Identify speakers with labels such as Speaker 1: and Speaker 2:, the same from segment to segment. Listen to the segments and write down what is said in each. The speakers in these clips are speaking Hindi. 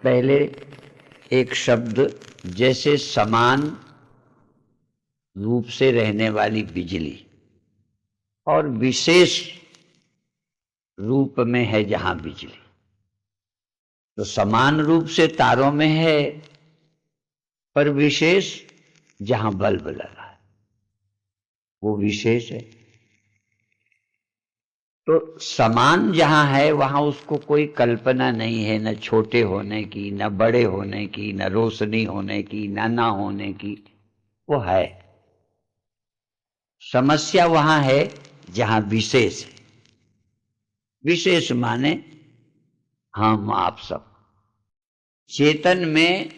Speaker 1: पहले एक शब्द, जैसे समान रूप से रहने वाली बिजली और विशेष रूप में है जहां बिजली, तो समान रूप से तारों में है, पर विशेष जहां बल्ब लगा है वो विशेष है। तो समान जहां है वहां उसको कोई कल्पना नहीं है, न छोटे होने की, न बड़े होने की, न रोशनी होने की, न ना होने की। वो है। समस्या वहां है जहां विशेष है। विशेष माने हम आप सब। चेतन में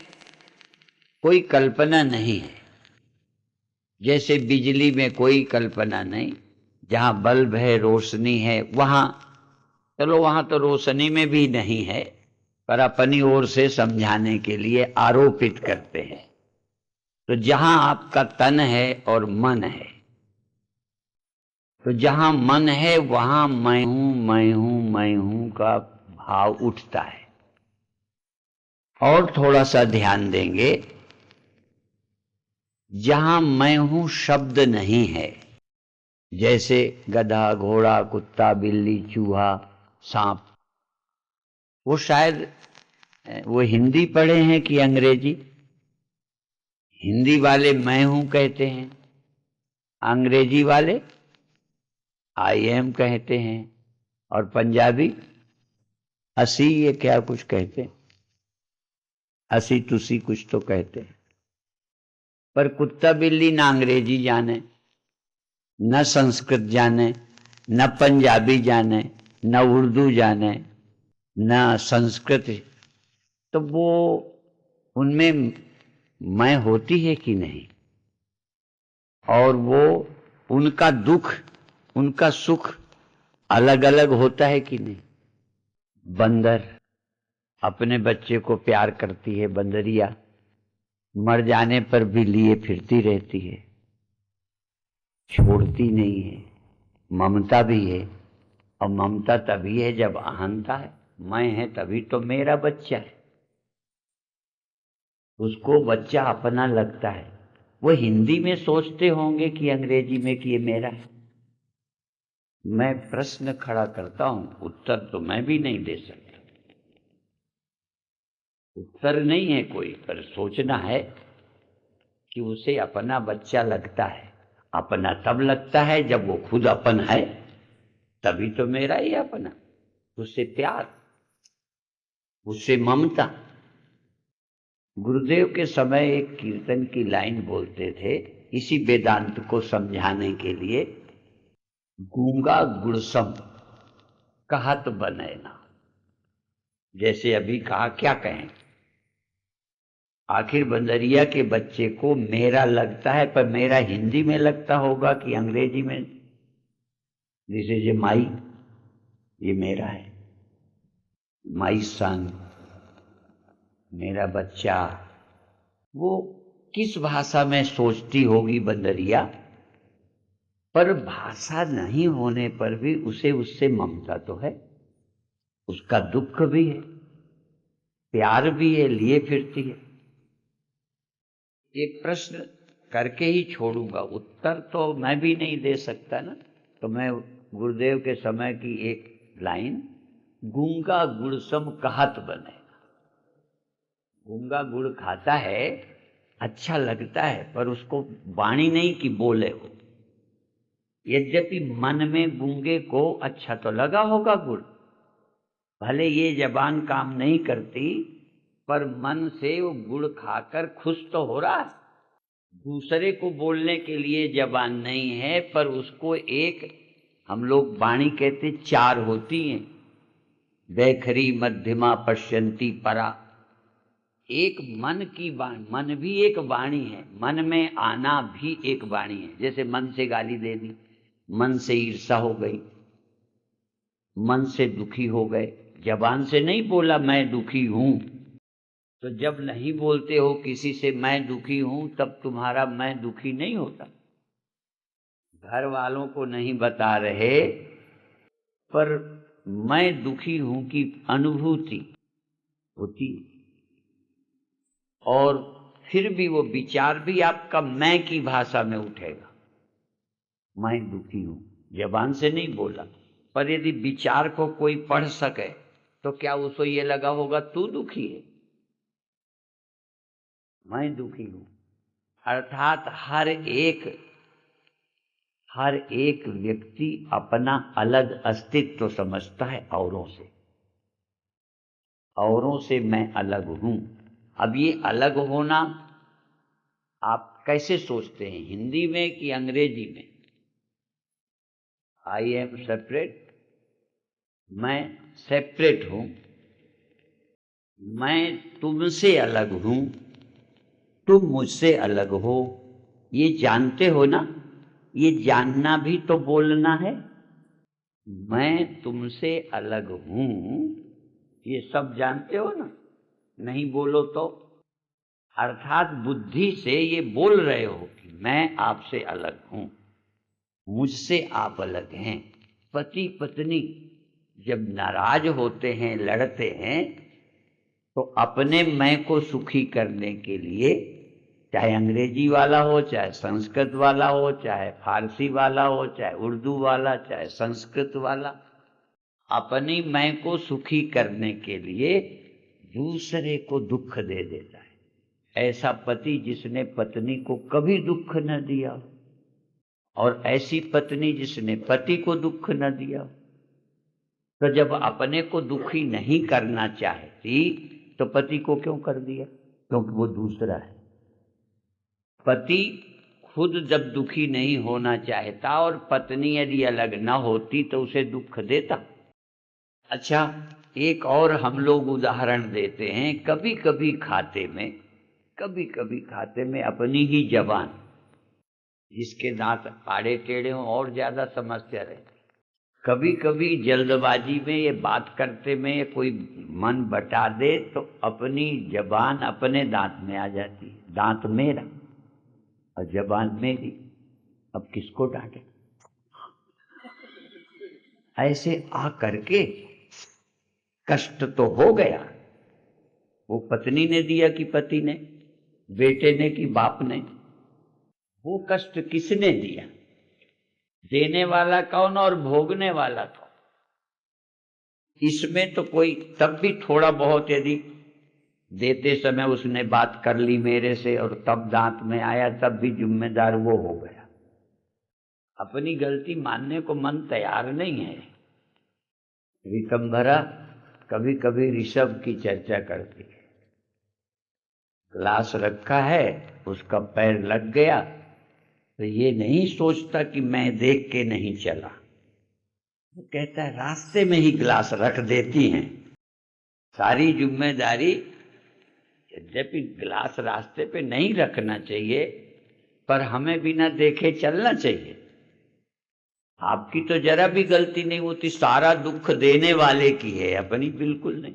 Speaker 1: कोई कल्पना नहीं है, जैसे बिजली में कोई कल्पना नहीं। जहां बल्ब है, रोशनी है, वहां चलो वहां तो रोशनी में भी नहीं है, पर अपनी ओर से समझाने के लिए आरोपित करते हैं। तो जहां आपका तन है और मन है, तो जहां मन है वहां मैं हूं मैं हूं मैं हूं का भाव उठता है। और थोड़ा सा ध्यान देंगे, जहां मैं हूं शब्द नहीं है, जैसे गधा, घोड़ा, कुत्ता, बिल्ली, चूहा, सांप, वो शायद वो हिंदी पढ़े हैं कि अंग्रेजी। हिंदी वाले मैं हूं कहते हैं, अंग्रेजी वाले आई एम कहते हैं, और पंजाबी असी, ये क्या कुछ कहते हैं, असी तुसी कुछ तो कहते हैं। पर कुत्ता बिल्ली ना अंग्रेजी जाने, न संस्कृत जाने, न पंजाबी जाने, न उर्दू जाने, न संस्कृत, तो वो उनमें मैं होती है कि नहीं, और वो उनका दुख उनका सुख अलग अलग होता है कि नहीं। बंदर अपने बच्चे को प्यार करती है, बंदरिया मर जाने पर भी लिए फिरती रहती है, छोड़ती नहीं है। ममता भी है, और ममता तभी है जब अहंता है। मैं है तभी तो मेरा बच्चा है, उसको बच्चा अपना लगता है। वो हिंदी में सोचते होंगे कि अंग्रेजी में कि ये मेरा है। मैं प्रश्न खड़ा करता हूं, उत्तर तो मैं भी नहीं दे सकता। उत्तर नहीं है कोई, पर सोचना है कि उसे अपना बच्चा लगता है। अपना तब लगता है जब वो खुद अपन है, तभी तो मेरा ही अपना। उससे प्यार, उससे ममता। गुरुदेव के समय एक कीर्तन की लाइन बोलते थे, इसी वेदांत को समझाने के लिए, गूंगा गुड़सम कहत बनैना। जैसे अभी कहा, क्या कहें, आखिर बंदरिया के बच्चे को मेरा लगता है, पर मेरा हिंदी में लगता होगा कि अंग्रेजी में। दिस इज ए माई, ये मेरा है, माई सन, मेरा बच्चा। वो किस भाषा में सोचती होगी बंदरिया, पर भाषा नहीं होने पर भी उसे उससे ममता तो है, उसका दुख भी है, प्यार भी है, लिए फिरती है। एक प्रश्न करके ही छोड़ूंगा, उत्तर तो मैं भी नहीं दे सकता ना। तो मैं गुरुदेव के समय की एक लाइन, गूंगा गुड़सम कहत बने। गूंगा गुड़ खाता है, अच्छा लगता है, पर उसको वाणी नहीं कि बोले हो। यद्यपि मन में गूंगे को अच्छा तो लगा होगा गुड़, भले ये जबान काम नहीं करती, पर मन से वो गुड़ खाकर खुश तो हो रहा है। दूसरे को बोलने के लिए जबान नहीं है, पर उसको एक, हम लोग वाणी कहते, चार होती हैं, वैखरी मध्यमा पश्यंती परा। एक मन की वाणी, मन भी एक वाणी है, मन में आना भी एक वाणी है। जैसे मन से गाली दे दी, मन से ईर्षा हो गई, मन से दुखी हो गए, जबान से नहीं बोला मैं दुखी हूं। तो जब नहीं बोलते हो किसी से मैं दुखी हूं, तब तुम्हारा मैं दुखी नहीं होता। घर वालों को नहीं बता रहे, पर मैं दुखी हूं की अनुभूति होती, और फिर भी वो विचार भी आपका मैं की भाषा में उठेगा। मैं दुखी हूं, जबान से नहीं बोला, पर यदि विचार को कोई पढ़ सके तो क्या उसको ये लगा होगा तू दुखी है, मैं दुखी हूं। अर्थात हर एक व्यक्ति अपना अलग अस्तित्व समझता है औरों से मैं अलग हूं। अब ये अलग होना आप कैसे सोचते हैं, हिंदी में कि अंग्रेजी में? आई एम सेपरेट, मैं सेपरेट हूं, मैं तुमसे अलग हूं, तुम मुझसे अलग हो। ये जानते हो ना, ये जानना भी तो बोलना है। मैं तुमसे अलग हूं, ये सब जानते हो ना, नहीं बोलो तो? अर्थात बुद्धि से ये बोल रहे हो कि मैं आपसे अलग हूं, मुझसे आप अलग हैं। पति पत्नी जब नाराज होते हैं, लड़ते हैं, तो अपने मैं को सुखी करने के लिए, चाहे अंग्रेजी वाला हो, चाहे संस्कृत वाला हो, चाहे फारसी वाला हो, चाहे उर्दू वाला, चाहे संस्कृत वाला, अपनी मैं को सुखी करने के लिए दूसरे को दुख दे देता है। ऐसा पति जिसने पत्नी को कभी दुख न दिया, और ऐसी पत्नी जिसने पति को दुख न दिया। तो जब अपने को दुखी नहीं करना चाहती तो पति को क्यों कर दिया? क्योंकि वो दूसरा है। पति खुद जब दुखी नहीं होना चाहता और पत्नी यदि अलग न होती तो उसे दुख देता। अच्छा, एक और हम लोग उदाहरण देते हैं। कभी कभी खाते में अपनी ही जबान, जिसके दांत आड़े टेढ़े हों और ज्यादा समस्या रहती। कभी कभी जल्दबाजी में ये बात करते में कोई मन बटा दे तो अपनी जबान अपने दांत में आ जाती है। दांत मेरा और जबान मेरी, अब किसको डांटे? ऐसे आ करके कष्ट तो हो गया। वो पत्नी ने दिया कि पति ने, बेटे ने कि बाप ने? वो कष्ट किसने दिया? देने वाला कौन और भोगने वाला कौन? इसमें तो कोई, तब भी थोड़ा बहुत यदि देते समय उसने बात कर ली मेरे से और तब दांत में आया, तब भी जिम्मेदार वो हो गया। अपनी गलती मानने को मन तैयार नहीं है। विकम्भरा कभी कभी ऋषभ की चर्चा करती है। ग्लास रखा है, उसका पैर लग गया तो ये नहीं सोचता कि मैं देख के नहीं चला, वो कहता है रास्ते में ही ग्लास रख देती हैं। सारी जिम्मेदारी, यद्यपि ग्लास रास्ते पे नहीं रखना चाहिए, पर हमें बिना देखे चलना चाहिए। आपकी तो जरा भी गलती नहीं होती, सारा दुख देने वाले की है, अपनी बिल्कुल नहीं।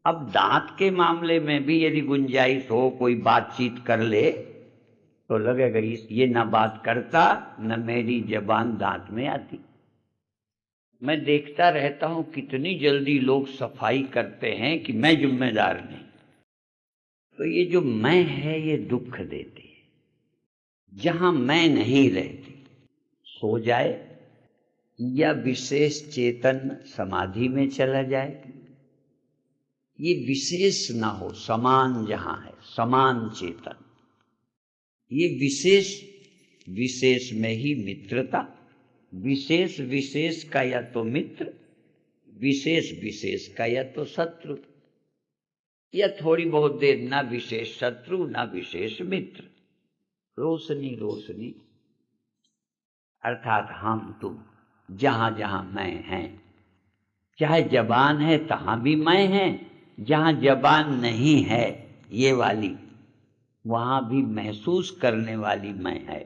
Speaker 1: अब दांत के मामले में भी यदि गुंजाइश हो, कोई बातचीत कर ले तो लगेगा ये ना बात करता, न मेरी जबान दांत में आती। मैं देखता रहता हूं कितनी जल्दी लोग सफाई करते हैं कि मैं जिम्मेदार नहीं। तो ये जो मैं है ये दुख देती है। जहां मैं नहीं रहती, सो जाए या विशेष चेतन समाधि में चला जाए, ये विशेष ना हो, समान जहां है, समान चेतन, ये विशेष में ही मित्रता, विशेष का या तो मित्र, विशेष का या तो शत्रु, या थोड़ी बहुत देर ना विशेष शत्रु ना विशेष मित्र, रोशनी। अर्थात हम तुम जहां जहां मैं हैं, चाहे जबान है तहां भी मैं है, जहां जबान नहीं है ये वाली, वहां भी महसूस करने वाली मैं है।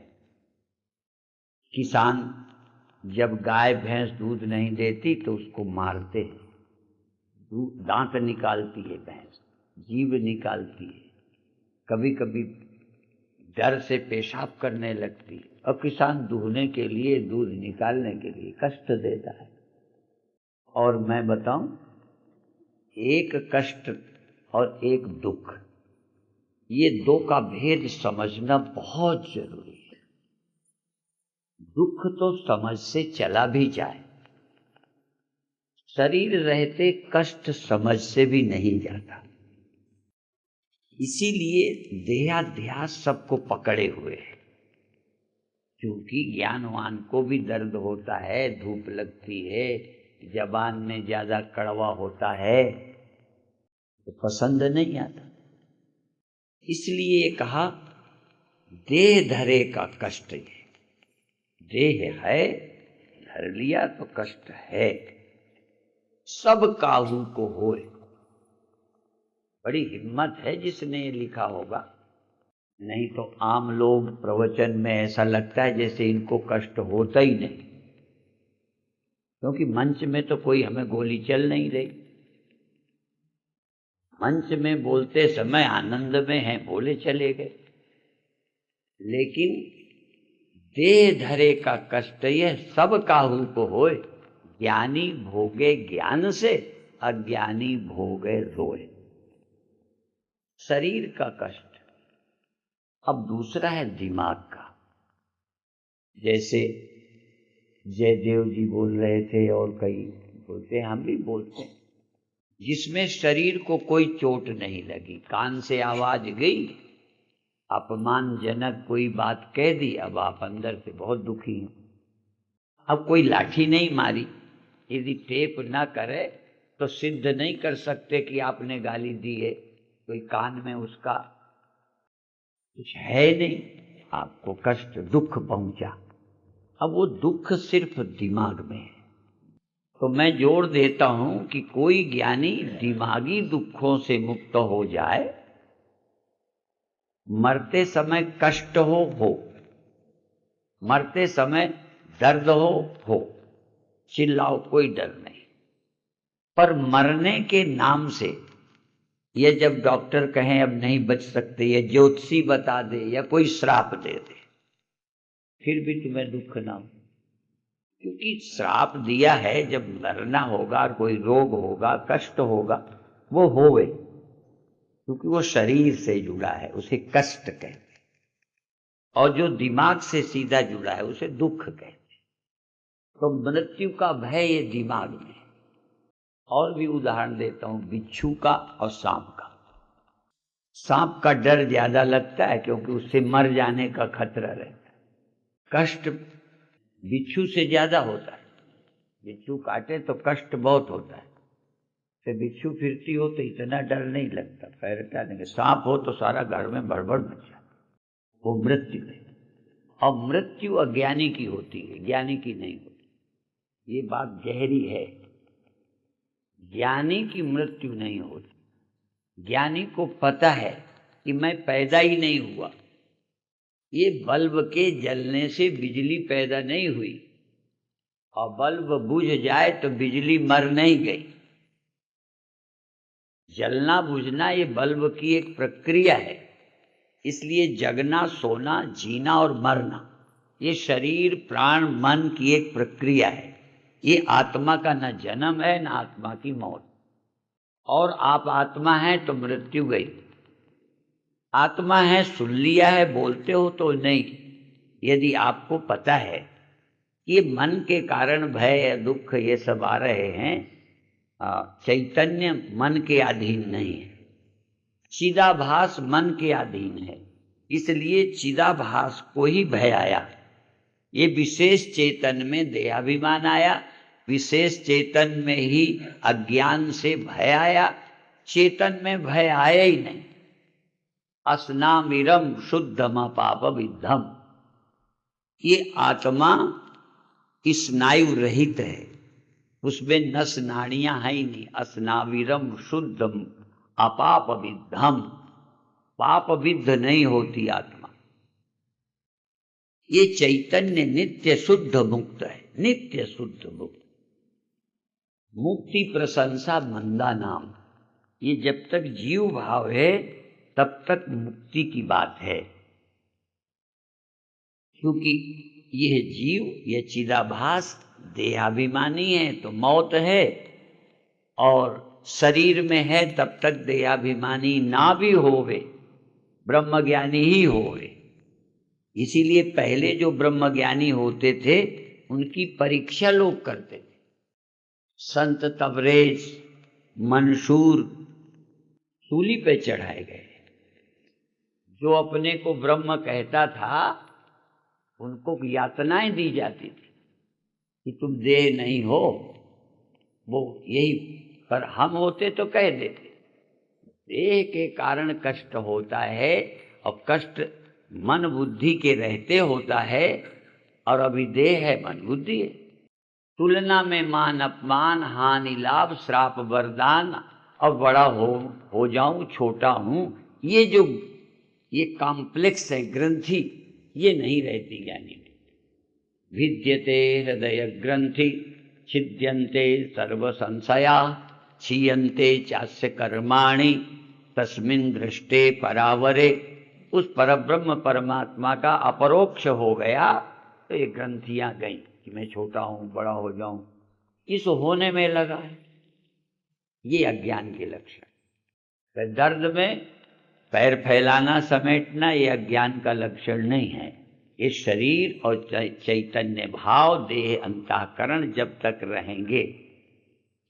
Speaker 1: किसान जब गाय भैंस दूध नहीं देती तो उसको मारते हैं, दांत निकालती है भैंस, जीभ निकालती है, कभी कभी डर से पेशाब करने लगती है, और किसान दूहने के लिए, दूध निकालने के लिए कष्ट देता है। और मैं बताऊं, एक कष्ट और एक दुख, ये दो का भेद समझना बहुत जरूरी है। दुख तो समझ से चला भी जाए, शरीर रहते कष्ट समझ से भी नहीं जाता। इसीलिए देहाध्यास सबको पकड़े हुए है। क्योंकि ज्ञानवान को भी दर्द होता है, धूप लगती है, जबान में ज्यादा कड़वा होता है, तो पसंद नहीं आता। इसलिए कहा देह धरे का कष्ट। ये देह है, धर लिया तो कष्ट है। सब काहू को होए। बड़ी हिम्मत है जिसने ये लिखा होगा, नहीं तो आम लोग प्रवचन में ऐसा लगता है जैसे इनको कष्ट होता ही नहीं, क्योंकि मंच में तो कोई हमें गोली चल नहीं रही। मंच में बोलते समय आनंद में हैं, बोले चले गए। लेकिन देह धरे का कष्ट यह सब काहू को होए। ज्ञानी भोगे ज्ञान से, अज्ञानी भोगे रोए। शरीर का कष्ट। अब दूसरा है दिमाग का। जैसे जयदेव जी बोल रहे थे और कई बोलते हैं, हम भी बोलते हैं, जिसमें शरीर को कोई चोट नहीं लगी, कान से आवाज गई, अपमानजनक कोई बात कह दी, अब आप अंदर से बहुत दुखी हैं। अब कोई लाठी नहीं मारी, यदि टेप ना करे तो सिद्ध नहीं कर सकते कि आपने गाली दी है। कोई कान में उसका कुछ है नहीं, आपको कष्ट दुख पहुंचा। अब वो दुख सिर्फ दिमाग में है। तो मैं जोर देता हूं कि कोई ज्ञानी दिमागी दुखों से मुक्त हो जाए, मरते समय कष्ट हो, मरते समय दर्द हो, चिल्लाओ, कोई डर नहीं। पर मरने के नाम से, ये जब डॉक्टर कहें अब नहीं बच सकते, या ज्योतिषी बता दे, या कोई श्राप दे दे, फिर भी तुम्हें दुख ना हो, क्योंकि श्राप दिया है, जब मरना होगा, कोई रोग होगा, कष्ट होगा, वो होवे, क्योंकि वो शरीर से जुड़ा है, उसे कष्ट कहते हैं। और जो दिमाग से सीधा जुड़ा है उसे दुख कहते हैं। तो मृत्यु का भय ये दिमाग में है। और भी उदाहरण देता हूं, बिच्छू का और सांप का। सांप का डर ज्यादा लगता है क्योंकि उससे मर जाने का खतरा रहता है। कष्ट बिच्छू से ज्यादा होता है। बिच्छू काटे तो कष्ट बहुत होता है, तो बिच्छू फिरती हो तो इतना डर नहीं लगता, पैर हटा देंगे। सांप हो तो सारा घर में भड़बड़ मच जाता, वो मृत्यु है। और मृत्यु अज्ञानी की होती है, ज्ञानी की नहीं होती। ये बात गहरी है। ज्ञानी की मृत्यु नहीं होती। ज्ञानी को पता है कि मैं पैदा ही नहीं हुआ, ये बल्ब के जलने से बिजली पैदा नहीं हुई, और बल्ब बुझ जाए तो बिजली मर नहीं गई। जलना बुझना ये बल्ब की एक प्रक्रिया है। इसलिए जगना, सोना, जीना और मरना ये शरीर, प्राण, मन की एक प्रक्रिया है। ये आत्मा का न जन्म है, न आत्मा की मौत। और आप आत्मा हैं तो मृत्यु गई। आत्मा है, सुन लिया है, बोलते हो तो नहीं। यदि आपको पता है कि ये मन के कारण भय या दुख ये सब आ रहे हैं, चैतन्य मन के अधीन नहीं है, चिदाभास मन के अधीन है, इसलिए चिदाभास को ही भय आया। ये विशेष चेतन में देहाभिमान आया, विशेष चेतन में ही अज्ञान से भय आया, चेतन में भय आया ही नहीं। अस्नामिरम शुद्धम पाप विद्धम। ये आत्मा स्नायु रहित है, उसमें नस नाड़ियां है ही नहीं। अस्नाविरम शुद्धम अपाप विद्धम, पाप विद्ध नहीं होती आत्मा। ये चैतन्य नित्य शुद्ध मुक्त है, नित्य शुद्ध मुक्त। मुक्ति प्रशंसा मंदा नाम। ये जब तक जीव भाव है तब तक मुक्ति की बात है। क्योंकि यह जीव, यह चिदाभास देहाभिमानी है तो मौत है, और शरीर में है तब तक देहाभिमानी ना भी होवे, ब्रह्मज्ञानी ही होवे। इसीलिए पहले जो ब्रह्मज्ञानी होते थे उनकी परीक्षा लोग करते थे। संत तबरेज, मंसूर सूली पे चढ़ाए गए। जो अपने को ब्रह्म कहता था उनको यातनाएं दी जाती थी कि तुम देह नहीं हो, वो यही, पर हम होते तो कह देते। देह के कारण कष्ट होता है, और कष्ट मन बुद्धि के रहते होता है, और अभी देह है, मन बुद्धि है। तुलना में मान अपमान, हानि लाभ, श्राप वरदान, और बड़ा हो जाऊं, छोटा हूं, ये कॉम्प्लेक्स है ग्रंथि, ये नहीं रहती ज्ञानी में। विद्यते हृदय ग्रंथि छिद्यन्ते सर्व संशया, क्षीयन्ते चास्य कर्माणि तस्मिन् दृष्टे परावरे। उस परब्रह्म परमात्मा का अपरोक्ष हो गया तो ये ग्रंथियां गई कि मैं छोटा हूं, बड़ा हो जाऊं, इस होने में लगा है। ये अज्ञान के लक्षण। तो दर्द में पैर फैलाना, समेटना, ये अज्ञान का लक्षण नहीं है। ये शरीर और चैतन्य भाव, देह, अंतःकरण जब तक रहेंगे,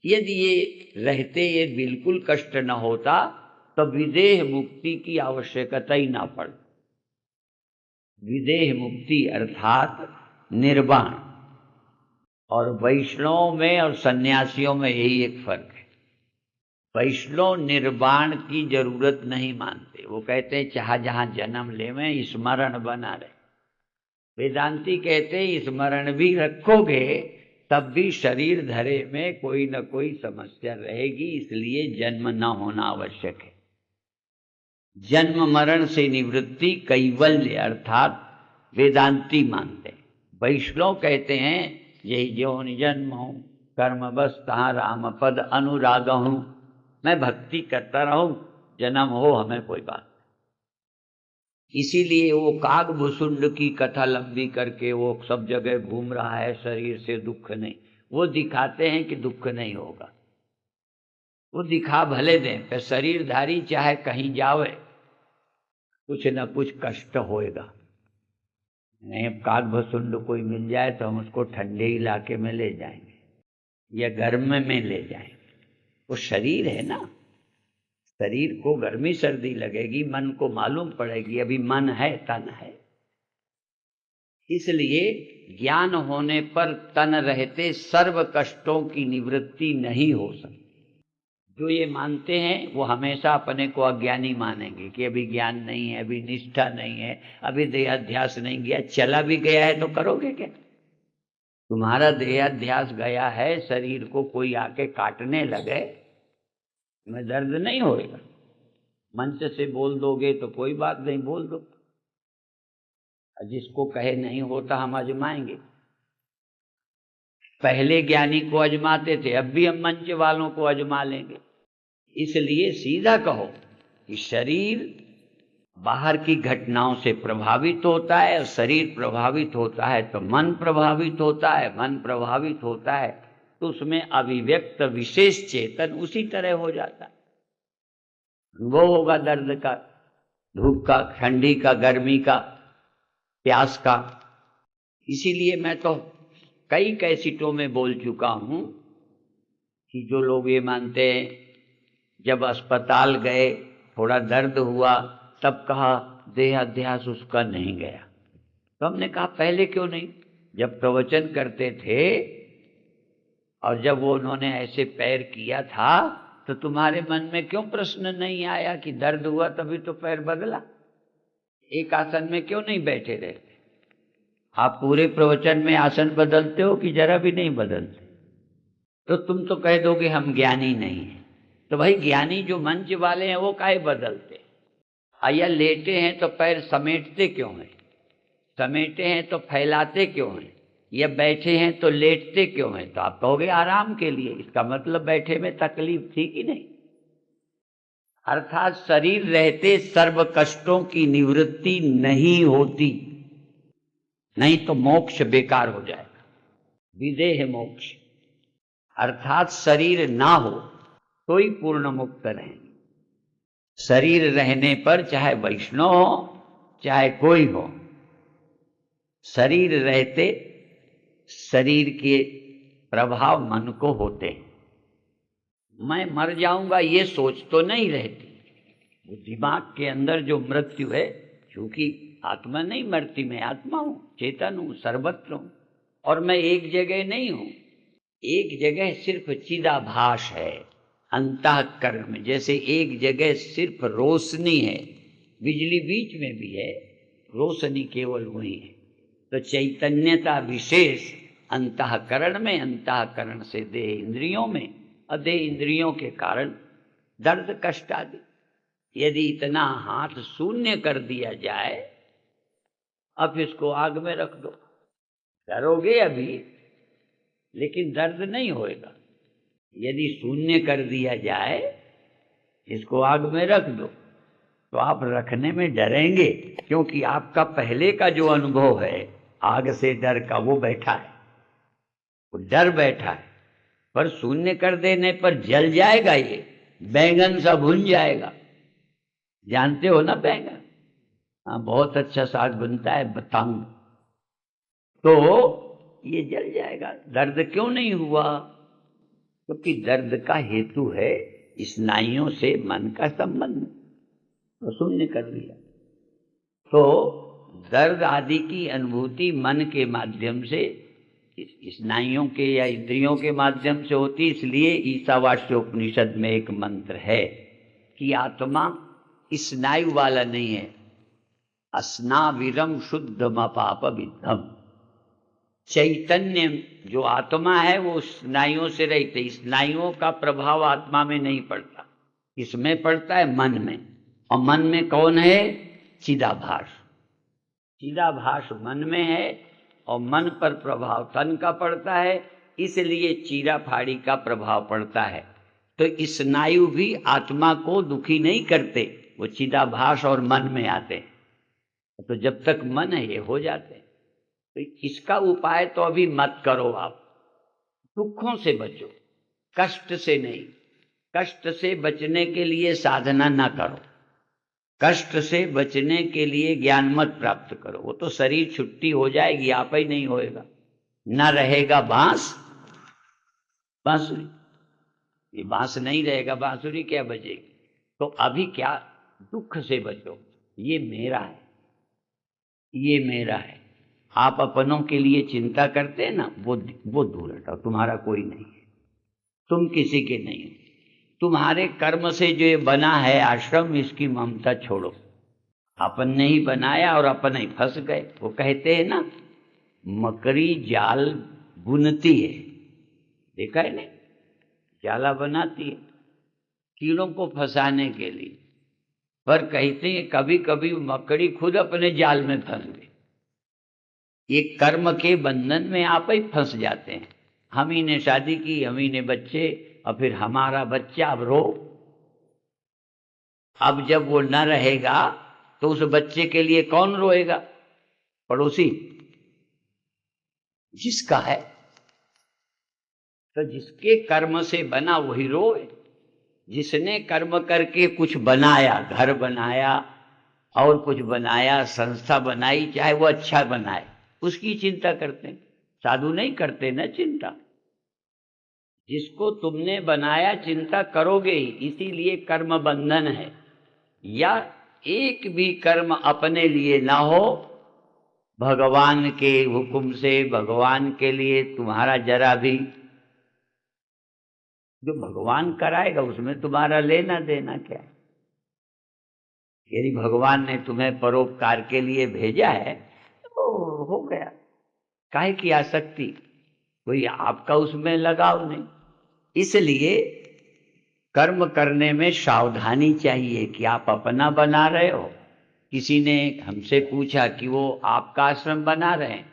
Speaker 1: यदि ये रहते, ये बिल्कुल कष्ट न होता तो विदेह मुक्ति की आवश्यकता ही ना पड़। विदेह मुक्ति अर्थात निर्वाण। और वैष्णव में और सन्यासियों में यही एक फर्क है। वैष्णव निर्वाण की जरूरत नहीं मानते, वो कहते हैं चाहे जहां जन्म ले में स्मरण बना रहे। वेदांती कहते हैं स्मरण भी रखोगे तब भी शरीर धरे में कोई न कोई समस्या रहेगी, इसलिए जन्म न होना आवश्यक है। जन्म मरण से निवृत्ति कैवल्य अर्थात वेदांती मानते हैं। वैष्णव कहते हैं यही ज्योनि जन्म हूं, कर्म बस तहाँ राम पद अनुराग हूं, मैं भक्ति करता रहूं, जन्म हो हमें कोई बात नहीं। इसीलिए वो कागभुसुंड की कथा लंबी करके वो सब जगह घूम रहा है, शरीर से दुख नहीं। वो दिखाते हैं कि दुख नहीं होगा, वो दिखा भले दें, पर शरीरधारी चाहे कहीं जावे कुछ न कुछ कष्ट होएगा। नहीं, कागभुसुंड कोई मिल जाए तो हम उसको ठंडे इलाके में ले जाएंगे या गर्म में ले जाएंगे। वो शरीर है ना, शरीर को गर्मी सर्दी लगेगी, मन को मालूम पड़ेगी अभी मन है, तन है। इसलिए ज्ञान होने पर तन रहते सर्व कष्टों की निवृत्ति नहीं हो सकती। जो ये मानते हैं वो हमेशा अपने को अज्ञानी मानेंगे कि अभी ज्ञान नहीं है, अभी निष्ठा नहीं है, अभी देहाध्यास नहीं गया। चला भी गया है तो करोगे क्या? तुम्हारा देहाध्यास गया है, शरीर को कोई आके काटने लगे, तुम्हें दर्द नहीं होएगा। मंच से बोल दोगे तो कोई बात नहीं, बोल दो। जिसको कहे नहीं होता हम आजमाएंगे। पहले ज्ञानी को आजमाते थे, अब भी हम मंच वालों को आजमा लेंगे। इसलिए सीधा कहो कि शरीर बाहर की घटनाओं से प्रभावित होता है, और शरीर प्रभावित होता है तो मन प्रभावित होता है, मन प्रभावित होता है तो उसमें अभिव्यक्त विशेष चेतन उसी तरह हो जाता है। वो होगा दर्द का, धूप का, ठंडी का, गर्मी का, प्यास का। इसीलिए मैं तो कई कैसेटों में बोल चुका हूं कि जो लोग ये मानते हैं जब अस्पताल गए थोड़ा दर्द हुआ तब कहा देहाध्यास उसका नहीं गया, तो हमने कहा पहले क्यों नहीं? जब प्रवचन करते थे और जब वो उन्होंने ऐसे पैर किया था तो तुम्हारे मन में क्यों प्रश्न नहीं आया कि दर्द हुआ तभी तो पैर बदला? एक आसन में क्यों नहीं बैठे रहते? आप पूरे प्रवचन में आसन बदलते हो कि जरा भी नहीं बदलते? तो तुम तो कह दोगे हम ज्ञानी नहीं हैं। तो भाई ज्ञानी जो मंच वाले हैं वो काहे बदलते? या लेटे हैं तो पैर समेटते क्यों हैं? समेटे हैं तो फैलाते क्यों हैं? या बैठे हैं तो लेटते क्यों हैं? तो आप कहोगे आराम के लिए। इसका मतलब बैठे में तकलीफ थी कि नहीं? अर्थात शरीर रहते सर्व कष्टों की निवृत्ति नहीं होती। नहीं तो मोक्ष बेकार हो जाएगा। विदेह मोक्ष अर्थात शरीर ना हो तो ही पूर्ण मुक्त रहेंगे। शरीर रहने पर चाहे वैष्णव हो चाहे कोई हो, शरीर रहते शरीर के प्रभाव मन को होते हैं। मैं मर जाऊंगा ये सोच तो नहीं रहती। वो दिमाग के अंदर जो मृत्यु है, क्योंकि आत्मा नहीं मरती, मैं आत्मा हूं, चेतन हूं, सर्वत्र हूं, और मैं एक जगह नहीं हूं। एक जगह सिर्फ चिदाभास है अंतःकरण में। जैसे एक जगह सिर्फ रोशनी है, बिजली बीच में भी है, रोशनी केवल वही है। तो चैतन्यता विशेष अंतःकरण में, अंतःकरण से देह इंद्रियों में, और देह इंद्रियों के कारण दर्द कष्ट आदि। यदि इतना हाथ शून्य कर दिया जाए, अब इसको आग में रख दो, डरोगे अभी लेकिन दर्द नहीं होएगा। यदि शून्य कर दिया जाए, इसको आग में रख दो, तो आप रखने में डरेंगे, क्योंकि आपका पहले का जो अनुभव है आग से डर का, वो बैठा है, वो डर बैठा है। पर शून्य कर देने पर जल जाएगा, ये बैंगन सा भुन जाएगा। जानते हो ना बैंगन? हाँ, बहुत अच्छा साग बनता है बताऊं, तो ये जल जाएगा। दर्द क्यों नहीं हुआ? क्योंकि दर्द का हेतु है स्नायुओं से मन का संबंध, तो शून्य कर दिया। तो दर्द आदि की अनुभूति मन के माध्यम से, स्नायुओं के या इंद्रियों के माध्यम से होती। इसलिए ईशावास्य उपनिषद में एक मंत्र है कि आत्मा स्नायु वाला नहीं है, अस्नाविरम शुद्धम पाप विद्धम। चैतन्य जो आत्मा है वो स्नायुओं से रहित है। स्नायुओं का प्रभाव आत्मा में नहीं पड़ता, इसमें पड़ता है मन में। और मन में कौन है? चिदाभास। चिदाभास मन में है और मन पर प्रभाव तन का पड़ता है, इसलिए चीरा फाड़ी का प्रभाव पड़ता है। तो स्नायु भी आत्मा को दुखी नहीं करते, वो चिदाभास और मन में आते हैं। तो जब तक मन है ये हो जाते हैं। तो इसका उपाय तो अभी मत करो, आप दुखों से बचो, कष्ट से नहीं। कष्ट से बचने के लिए साधना ना करो, कष्ट से बचने के लिए ज्ञान मत प्राप्त करो। वो तो शरीर छुट्टी हो जाएगी, आप ही नहीं होएगा, ना रहेगा बांसुरी। ये बांस नहीं रहेगा, बांसुरी क्या बजेगी? तो अभी क्या, दुख से बचो। ये मेरा है, ये मेरा है। आप अपनों के लिए चिंता करते हैं ना, वो दूर हटाओ। तुम्हारा कोई नहीं है, तुम किसी के नहीं हो। तुम्हारे कर्म से जो ये बना है आश्रम, इसकी ममता छोड़ो। अपन ने ही बनाया और अपन ही फंस गए। वो कहते हैं ना, मकड़ी जाल बुनती है, देखा है ना, जाला बनाती है कीड़ों को फंसाने के लिए। पर कहते हैं कभी कभी मकड़ी खुद अपने जाल में फंस गई। ये कर्म के बंधन में आप ही फंस जाते हैं। हम ही ने शादी की, हम ही ने बच्चे, और फिर हमारा बच्चा अब रो। अब जब वो न रहेगा तो उस बच्चे के लिए कौन रोएगा? पड़ोसी, जिसका है। तो जिसके कर्म से बना वही रोए। जिसने कर्म करके कुछ बनाया, घर बनाया और कुछ बनाया, संस्था बनाई, चाहे वो अच्छा बनाए, उसकी चिंता करते हैं। साधु नहीं करते ना चिंता। जिसको तुमने बनाया चिंता करोगे ही, इसीलिए कर्म बंधन है। या एक भी कर्म अपने लिए ना हो, भगवान के हुक्म से, भगवान के लिए तुम्हारा जरा भी, जो भगवान कराएगा उसमें तुम्हारा लेना देना क्या है? यदि भगवान ने तुम्हें परोपकार के लिए भेजा है तो हो गया। काहे की आसक्ति? कोई आपका उसमें लगाव नहीं। इसलिए कर्म करने में सावधानी चाहिए कि आप अपना बना रहे हो। किसी ने हमसे पूछा कि वो आपका आश्रम बना रहे हैं,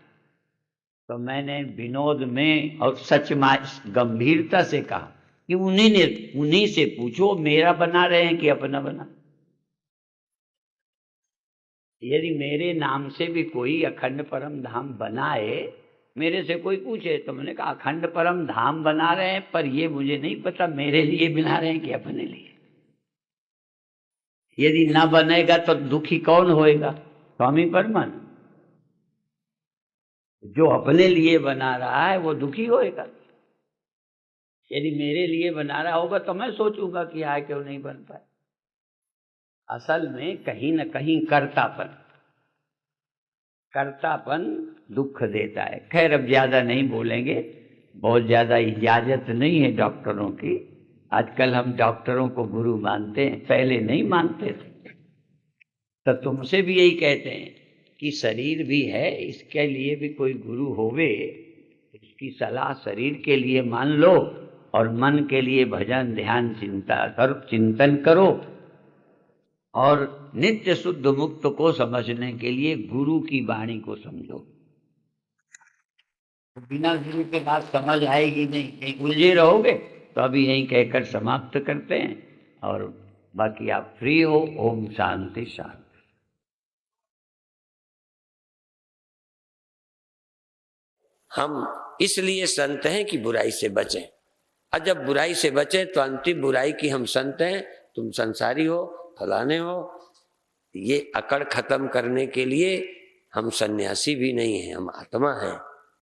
Speaker 1: तो मैंने विनोद में और सच में गंभीरता से कहा कि उन्हीं से पूछो, मेरा बना रहे हैं कि अपना बना। यदि मेरे नाम से भी कोई अखंड परम धाम बनाए, मेरे से कोई पूछे तो मैंने कहा अखंड परम धाम बना रहे हैं, पर ये मुझे नहीं पता मेरे लिए बना रहे हैं कि अपने लिए। यदि ना बनेगा तो दुखी कौन होएगा? स्वामी परमानंद। जो अपने लिए बना रहा है वो दुखी होएगा। यदि मेरे लिए बना रहा होगा तो मैं सोचूंगा कि आए क्यों नहीं बन पाए। असल में कहीं न कहीं कर्तापन दुख देता है। खैर अब ज्यादा नहीं बोलेंगे, बहुत ज्यादा इजाजत नहीं है डॉक्टरों की। आजकल हम डॉक्टरों को गुरु मानते हैं, पहले नहीं मानते थे। तो तुमसे भी यही कहते हैं कि शरीर भी है, इसके लिए भी कोई गुरु होवे, इसकी सलाह शरीर के लिए मान लो, और मन के लिए भजन ध्यान चिंतन करो, और नित्य शुद्ध मुक्त को समझने के लिए गुरु की वाणी को समझो। बिना गुरु के बात समझ आएगी नहीं, कहीं उलझे रहोगे। तो अभी यहीं कहकर समाप्त करते हैं, और बाकी आप फ्री हो। ओम शांति शांति।
Speaker 2: हम इसलिए संत हैं कि बुराई से बचें, और जब बुराई से बचें तो अंतिम बुराई की हम संत हैं, तुम संसारी हो, फलाने हो, ये अकड़ खत्म करने के लिए हम सन्यासी भी नहीं हैं, हम आत्मा हैं।